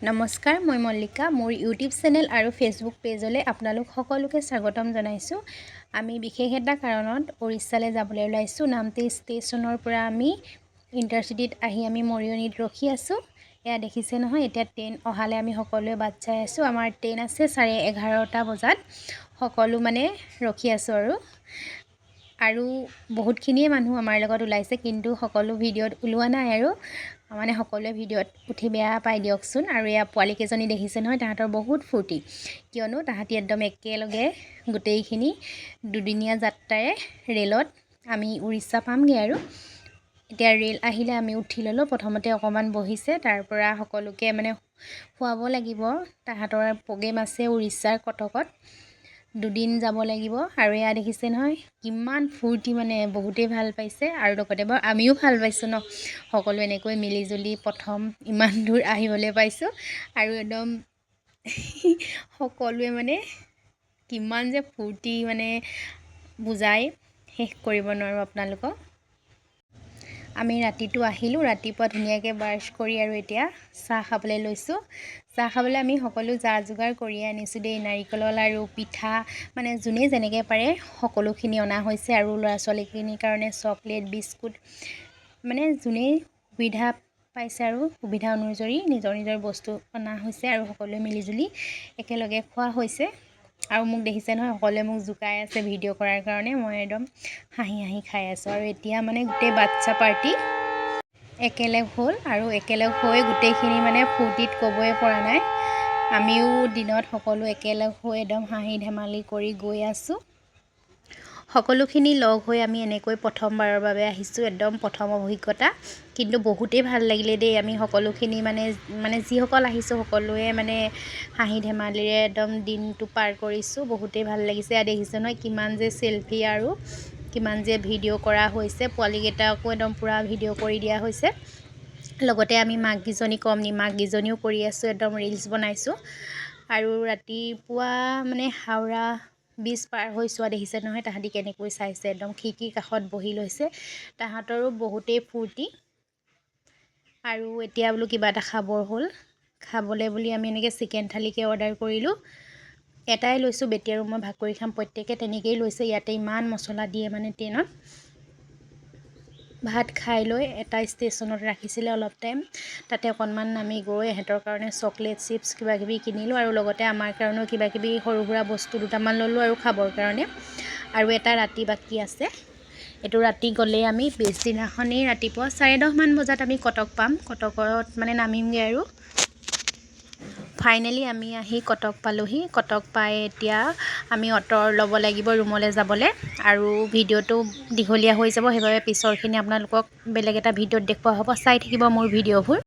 নমস্কাৰ, মই মল্লিকা। মোৰ ইউটিউব চেনেল আৰু ফেচবুক পেজলৈ আপোনালোক সকলোকে স্বাগতম জনাইছোঁ। আমি বিশেষ এটা কাৰণত উৰিষ্যালৈ যাবলৈ ওলাইছোঁ। নামটি ষ্টেচনৰ পৰা আমি ইণ্টাৰচিটিত আহি আমি মৰিয়নিত ৰখি আছোঁ। এয়া দেখিছে নহয়, এতিয়া ট্ৰেইন অহালৈ আমি সকলোৱে বাট চাই আছোঁ। আমাৰ ট্ৰেইন আছে 11:30 বজাত। সকলো মানে ৰখি আছোঁ আৰু বহুতখিনিয়ে মানুহ আমাৰ লগত ওলাইছে, কিন্তু সকলো ভিডিঅ'ত ওলোৱা নাই আৰু মানে সকলোৱে ভিডিঅ'ত উঠি বেয়া পাই দিয়কচোন। আৰু এয়া পোৱালীকেইজনী দেখিছে নহয়, তাহাঁতৰ বহুত ফূৰ্তি, কিয়নো তাহাঁতি একদম একেলগে গোটেইখিনি দুদিনীয়া যাত্ৰাৰে ৰে'লত আমি উৰিষ্যা পামগৈ। আৰু এতিয়া ৰে'ল আহিলে আমি উঠি ল'লোঁ। প্ৰথমতে অকণমান বহিছে, তাৰ পৰা সকলোকে মানে খুৱাব লাগিব। তাহাঁতৰ প্ৰগ্ৰেম আছে উৰিষ্যাৰ কটকত, 2 দিন যাব লাগিব। আৰু এয়া দেখিছে নহয়, কিমান ফূৰ্তি, মানে বহুতেই ভাল পাইছে। আৰু লগতে বাৰু আমিও ভাল পাইছোঁ ন, সকলো এনেকৈ মিলিজুলি প্ৰথম ইমান দূৰ আহিবলৈ পাইছোঁ। আৰু একদম সকলোৱে মানে কিমান যে ফূৰ্তি, মানে বুজাই শেষ কৰিব নোৱাৰোঁ আপোনালোকক। আমি ৰাতিটো আহিলোঁ, ৰাতিপুৱা ধুনীয়াকৈ ব্ৰাছ কৰি আৰু এতিয়া চাহ খাবলৈ লৈছোঁ। চাহ খাবলৈ আমি সকলো যা যোগাৰ কৰিয়ে আনিছোঁ দেই। নাৰিকলৰ লাৰু, পিঠা, মানে যোনে যেনেকৈ পাৰে সকলোখিনি অনা হৈছে। আৰু ল'ৰা ছোৱালীখিনিৰ কাৰণে চকলেট, বিস্কুট, মানে যোনেই সুবিধা পাইছে আৰু সুবিধা অনুযায়ী নিজৰ নিজৰ বস্তু অনা হৈছে। আৰু সকলোৱে মিলিজুলি একেলগে খোৱা হৈছে। আৰু মোক দেখিছে নহয়, সকলোৱে মোক জোকাই আছে ভিডিঅ' কৰাৰ কাৰণে। মই একদম হাঁহি হাঁহি খাই আছোঁ। আৰু এতিয়া মানে গোটেই বাচ্চা পাৰ্টি একেলগ হ'ল, আৰু একেলগ হৈ গোটেইখিনি মানে ফূৰ্তিত ক'বই পৰা নাই। আমিও দিনত সকলো একেলগ হৈ একদম হাঁহি ধেমালি কৰি গৈ আছোঁ। সকলোখিনি লগ হৈ আমি এনেকৈ প্ৰথমবাৰৰ বাবে আহিছোঁ, একদম প্ৰথম অভিজ্ঞতা, কিন্তু বহুতেই ভাল লাগিলে দেই। আমি সকলোখিনি মানে যিসকল আহিছোঁ সকলোৱে মানে হাঁহি ধেমালিৰে একদম দিনটো পাৰ কৰিছোঁ। বহুতেই ভাল লাগিছে। আৰু দেখিছে নহয়, কিমান যে চেলফি আৰু কিমান যে ভিডিঅ' কৰা হৈছে। পোৱালীকেইটাকো একদম পূৰা ভিডিঅ' কৰি দিয়া হৈছে। লগতে আমি মাককেইজনী কম নি, মাককেইজনীও কৰি আছোঁ, একদম ৰিলচ বনাইছোঁ। আৰু ৰাতিপুৱা মানে হাওৰা ব্ৰিজ পাৰ হৈ চোৱা দেখিছে নহয়, তাহাঁতি কেনেকৈ চাইছে, একদম খিৰিকীৰ কাষত বহি লৈছে। তাহাঁতৰো বহুতেই ফূৰ্তি। আৰু এতিয়া বোলো কিবা এটা খাবৰ হ'ল, খাবলৈ বুলি আমি এনেকৈ চিকেন থালিকে অৰ্ডাৰ কৰিলোঁ। এটাই লৈছোঁ, বেটি আৰু মই ভাগ কৰি খাম। প্ৰত্যেকে তেনেকৈয়ে লৈছে। ইয়াতে ইমান মছলা দিয়ে মানে ট্ৰেইনত। ভাত খাই লৈ এটা ষ্টেচনত ৰাখিছিলে অলপ টাইম, তাতে অকণমান আমি গৈ ইহঁতৰ কাৰণে চকলেট, চিপছ কিবাকিবি কিনিলোঁ। আৰু লগতে আমাৰ কাৰণেও কিবাকিবি সৰু সুৰা বস্তু দুটামান ল'লোঁ আৰু খাবৰ কাৰণে। আৰু এটা ৰাতি বাকী আছে, এইটো ৰাতি গ'লেই আমি পিছদিনাখনেই ৰাতিপুৱা 10:30 বজাত আমি কটক পাম। কটকত মানে নামিমগৈ। আৰু ফাইনেলি আমি আহি কটক পালোঁহি। কটক পাই এতিয়া আমি অ'টো ল'ব লাগিব ৰুমলৈ যাবলৈ। আৰু ভিডিঅ'টো দীঘলীয়া হৈ যাব, সেইবাবে পিছৰখিনি আপোনালোকক বেলেগ এটা ভিডিঅ'ত দেখুওৱা হ'ব। চাই থাকিব মোৰ ভিডিঅ'বোৰ।